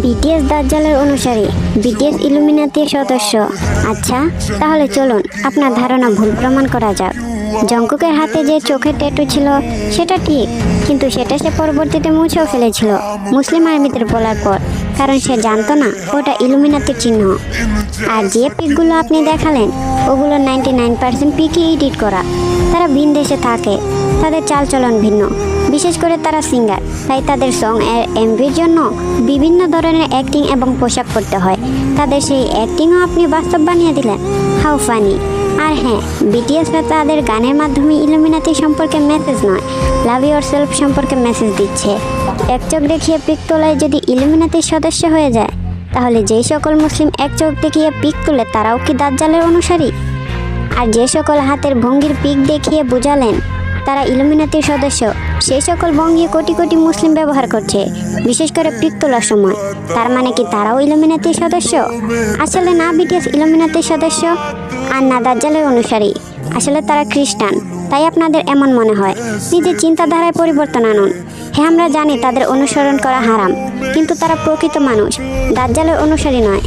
BTS দাজ্জালের অনুসারী, BTS ইলুমিনাতির সদস্য। আচ্ছা, তাহলে চলুন আপনার ধারণা ভুল প্রমাণ করা যাক। জংকুকের হাতে যে চোখের ট্যাটু ছিল সেটা ঠিক, কিন্তু সেটা সে পরবর্তীতে মুছেও ফেলেছিল মুসলিম আর্মিদের বলার পর, কারণ সে জানতো না ওটা ইলুমিনাতির চিহ্ন। আর যে পিকগুলো আপনি দেখালেন ওগুলো 99% পিকই এডিট করা। তারা ভিন দেশে থাকে, তাদের চালচলন ভিন্ন, বিশেষ করে তারা সিঙ্গার, তাই তাদের সং এর এমভির জন্য বিভিন্ন ধরনের অ্যাক্টিং এবং পোশাক পরতে হয়। তাদের সেই অ্যাক্টিংও আপনি বাস্তব বানিয়ে দিলেন। How funny. আর হ্যাঁ, বিটিএসরা তাদের গানের মাধ্যমে ইলুমিনাতি সম্পর্কে মেসেজ নয়, লাভ ইউর সেলফ সম্পর্কে মেসেজ দিচ্ছে। এক চোখ দেখিয়ে পিক তোলায় যদি ইলুমিনাতির সদস্য হয়ে যায়, তাহলে যেই সকল মুসলিম এক চোখ দেখিয়ে পিক তুলে তারাও কি দাজ্জালের অনুসারী? আর যে সকল হাতের ভঙ্গির পিক দেখিয়ে বুঝালেন তারা ইলুমিনাতির সদস্য, সেই সকল ভঙ্গি কোটি কোটি মুসলিম ব্যবহার করছে, বিশেষ করে পিক তোলার সময়। তার মানে কি তারাও ইলুমিনাতির সদস্য? আসলে না বিটিএস ইলুমিনাতির সদস্য, আর না দাজ্জালের অনুসারী। আসলে তারা খ্রিস্টান, তাই আপনাদের এমন মনে হয়। নিজের চিন্তাধারায় পরিবর্তন আনুন। হ্যাঁ, আমরা জানি তাদের অনুসরণ করা হারাম, কিন্তু তারা প্রকৃত মানুষ, দাজ্জালের অনুসারী নয়।